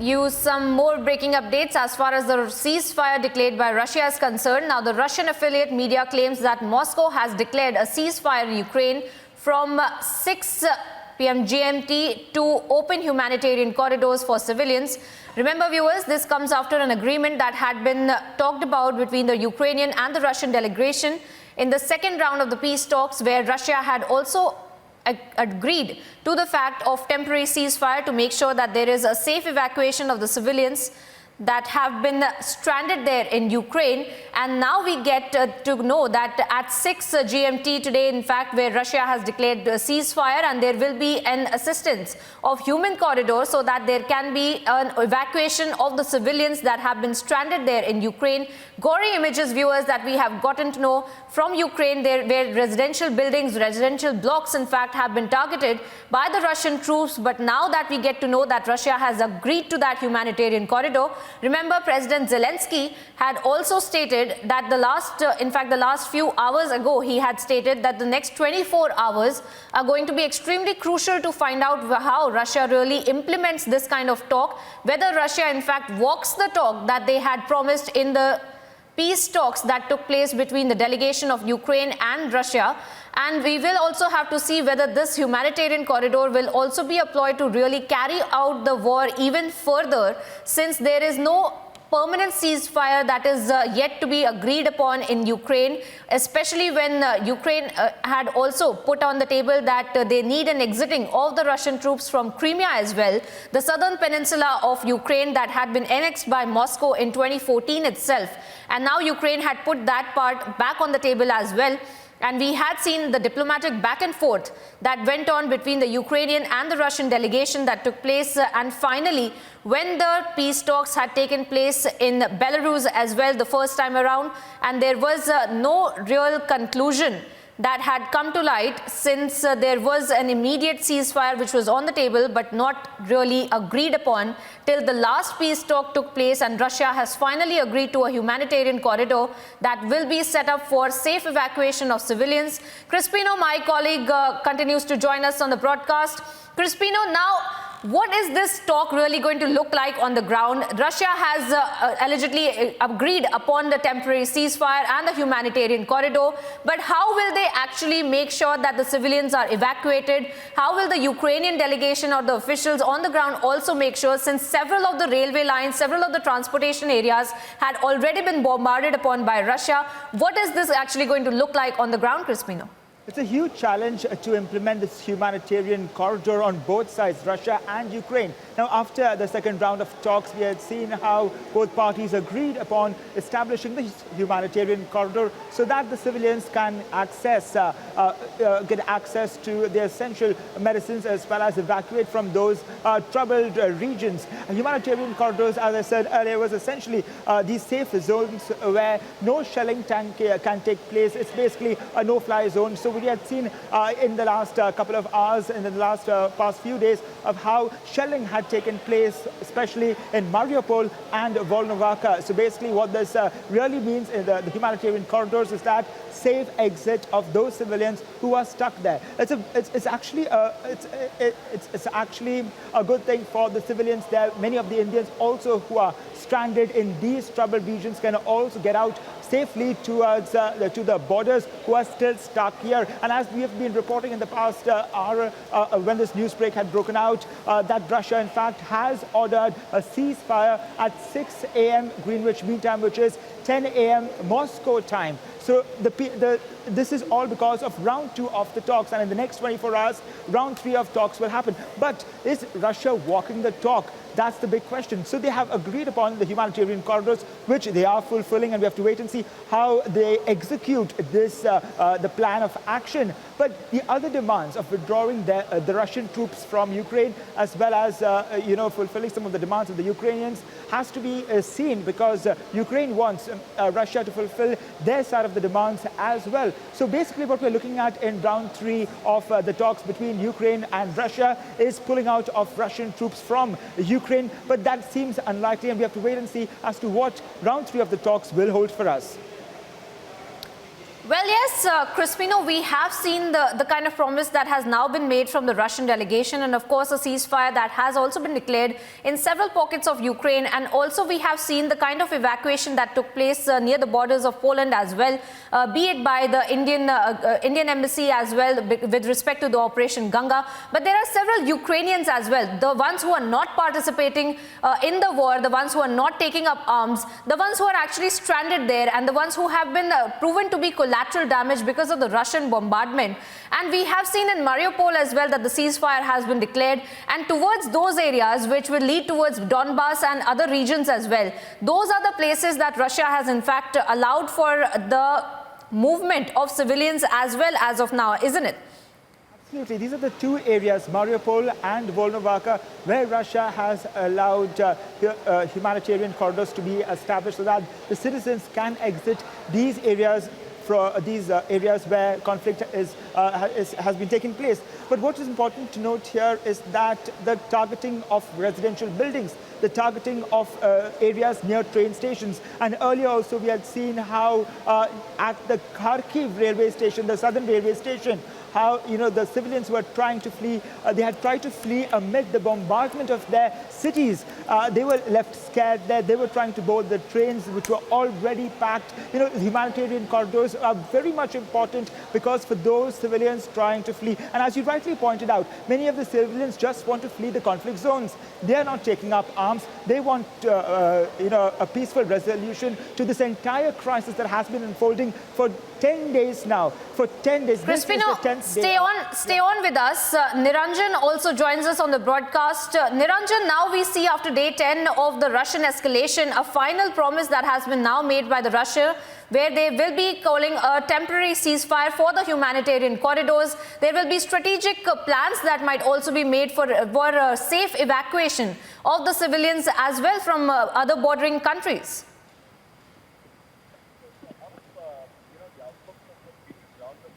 you some more breaking updates as far as the ceasefire declared by Russia is concerned. Now, the Russian affiliate media claims that Moscow has declared a ceasefire in Ukraine from 6 p.m. GMT to open humanitarian corridors for civilians. Remember, viewers, this comes after an agreement that had been talked about between the Ukrainian and the Russian delegation in the second round of the peace talks, where Russia had also agreed to the fact of temporary ceasefire to make sure that there is a safe evacuation of the civilians that have been stranded there in Ukraine. And now we get to know that at 6 GMT today, in fact, where Russia has declared a ceasefire, and there will be an assistance of human corridors so that there can be an evacuation of the civilians that have been stranded there in Ukraine. Gory images, viewers, that we have gotten to know from Ukraine, there where residential buildings, residential blocks, in fact, have been targeted by the Russian troops. But now that we get to know that Russia has agreed to that humanitarian corridor, remember, President Zelensky had also stated that the last few hours ago, he had stated that the next 24 hours are going to be extremely crucial to find out how Russia really implements this kind of talk, whether Russia, in fact, walks the talk that they had promised in the peace talks that took place between the delegation of Ukraine and Russia. And we will also have to see whether this humanitarian corridor will also be employed to really carry out the war even further, since there is no permanent ceasefire that is yet to be agreed upon in Ukraine, especially when Ukraine had also put on the table that they need an exiting of the Russian troops from Crimea as well, the southern peninsula of Ukraine that had been annexed by Moscow in 2014 itself. And now Ukraine had put that part back on the table as well. And we had seen the diplomatic back and forth that went on between the Ukrainian and the Russian delegation that took place. And finally, when the peace talks had taken place in Belarus as well the first time around, and there was no real conclusion that had come to light, since there was an immediate ceasefire which was on the table but not really agreed upon till the last peace talk took place, and Russia has finally agreed to a humanitarian corridor that will be set up for safe evacuation of civilians. Crispino, my colleague, continues to join us on the broadcast. Crispino, now, what is this talk really going to look like on the ground? Russia has allegedly agreed upon the temporary ceasefire and the humanitarian corridor, but how will they actually make sure that the civilians are evacuated? How will the Ukrainian delegation or the officials on the ground also make sure, since several of the railway lines, several of the transportation areas had already been bombarded upon by Russia? What is this actually going to look like on the ground, Crispino? It's a huge challenge to implement this humanitarian corridor on both sides, Russia and Ukraine. Now, after the second round of talks, we had seen how both parties agreed upon establishing this humanitarian corridor so that the civilians can get access to the essential medicines as well as evacuate from those troubled regions. Humanitarian corridors, as I said earlier, was essentially these safe zones where no shelling can take place. It's basically a no-fly zone. So we had seen in the last couple of hours, in the last past few days, of how shelling had taken place, especially in Mariupol and Volnovakha. So basically what this really means in the humanitarian corridors is that safe exit of those civilians who are stuck there. It's actually a good thing for the civilians there. Many of the Indians also who are stranded in these troubled regions can also get out safely towards to the borders, who are still stuck here. And as we have been reporting in the past hour, when this news break had broken out, that Russia, in fact, has ordered a ceasefire at 6 a.m. Greenwich Mean Time, which is 10 a.m. Moscow time. So this is all because of round 2 of the talks, and in the next 24 hours, round 3 of talks will happen. But is Russia walking the talk? That's the big question. So they have agreed upon the humanitarian corridors, which they are fulfilling, and we have to wait and see how they execute this, the plan of action. But the other demands of withdrawing the Russian troops from Ukraine, as well as fulfilling some of the demands of the Ukrainians, has to be seen, because Ukraine wants Russia to fulfill their side of the demands as well. So basically what we're looking at in round 3 of the talks between Ukraine and Russia is pulling out of Russian troops from Ukraine, but that seems unlikely, and we have to wait and see as to what round 3 of the talks will hold for us. Well, yes, Crispino, we have seen the kind of promise that has now been made from the Russian delegation, and of course a ceasefire that has also been declared in several pockets of Ukraine. And also we have seen the kind of evacuation that took place near the borders of Poland as well, be it by the Indian embassy as well with respect to the Operation Ganga. But there are several Ukrainians as well, the ones who are not participating in the war, the ones who are not taking up arms, the ones who are actually stranded there, and the ones who have been proven to be collateral damage because of the Russian bombardment. And we have seen in Mariupol as well that the ceasefire has been declared, and towards those areas which will lead towards Donbass and other regions as well. Those are the places that Russia has in fact allowed for the movement of civilians as well as of now, isn't it? Absolutely. These are the two areas, Mariupol and Volnovakha, where Russia has allowed humanitarian corridors to be established so that the citizens can exit these areas where conflict has been taking place. But what is important to note here is that the targeting of residential buildings, the targeting of areas near train stations. And earlier also we had seen how at the Kharkiv railway station, the southern railway station, how the civilians were trying to flee. They had tried to flee amid the bombardment of their cities. They were left scared there. They were trying to board the trains, which were already packed. Humanitarian corridors are very much important because for those civilians trying to flee, and as you rightly pointed out, many of the civilians just want to flee the conflict zones. They are not taking up arms. They want a peaceful resolution to this entire crisis that has been unfolding for 10 days now. For 10 days. Crispino, stay on with us. Niranjan also joins us on the broadcast. Niranjan, now we see after day 10 of the Russian escalation, a final promise that has been now made by the Russia, where they will be calling a temporary ceasefire for the humanitarian corridors. There will be strategic plans that might also be made for safe evacuation of the civilians as well from other bordering countries.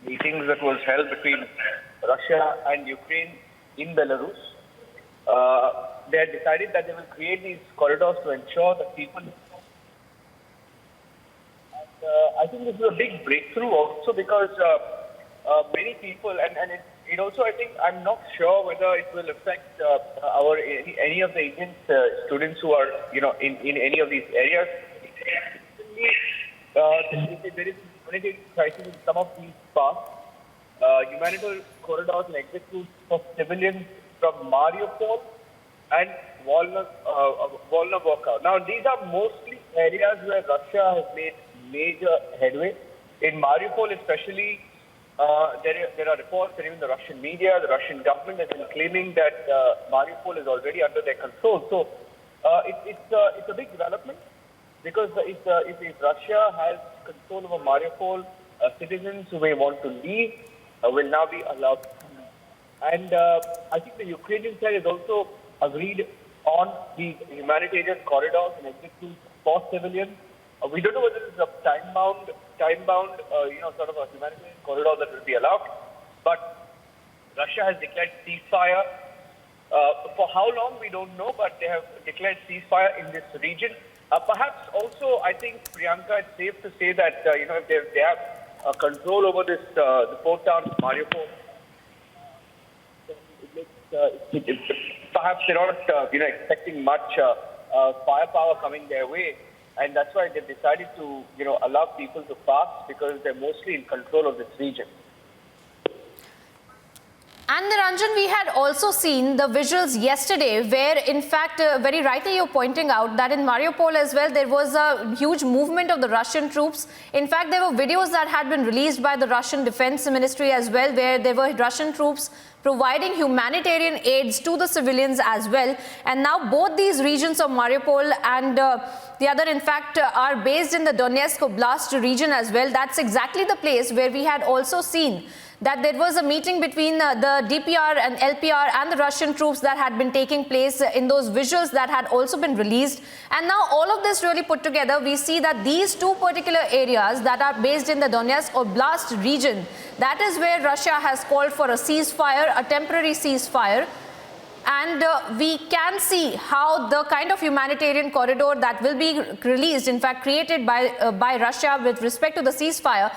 Meetings that was held between Russia and Ukraine in Belarus, they had decided that they will create these corridors to ensure that people. And I think this is a big breakthrough also because many people, and it also, I think, I'm not sure whether it will affect any of the Indian students who are in any of these areas. There is humanitarian crisis in some of these parts. Humanitarian corridors and exit routes for civilians from Mariupol and Volnovakha. Now, these are mostly areas where Russia has made major headway. In Mariupol especially, there are reports that even the Russian media, the Russian government has been claiming that Mariupol is already under their control. So it's a big development because if Russia has control over Mariupol, citizens who may want to leave will now be allowed. And I think the Ukrainian side has also agreed on these humanitarian corridors and exit routes for civilians. We don't know whether this is a time-bound, sort of a humanitarian corridor that will be allowed. But Russia has declared ceasefire. For how long, we don't know, but they have declared ceasefire in this region. Perhaps also, I think, Priyanka, it's safe to say that, if they have control over this, the port town of Mariupol, perhaps they're not, expecting much firepower coming their way. And that's why they've decided to, allow people to pass because they're mostly in control of this region. And Niranjan, we had also seen the visuals yesterday where, in fact, very rightly you're pointing out that in Mariupol as well, there was a huge movement of the Russian troops. In fact, there were videos that had been released by the Russian Defense Ministry as well, where there were Russian troops providing humanitarian aids to the civilians as well. And now both these regions of Mariupol and the other, in fact, are based in the Donetsk Oblast region as well. That's exactly the place where we had also seen that there was a meeting between the DPR and LPR and the Russian troops that had been taking place in those visuals that had also been released. And now all of this really put together, we see that these two particular areas that are based in the Donetsk Oblast region, that is where Russia has called for a ceasefire, a temporary ceasefire. And we can see how the kind of humanitarian corridor that will be released, in fact created by Russia with respect to the ceasefire,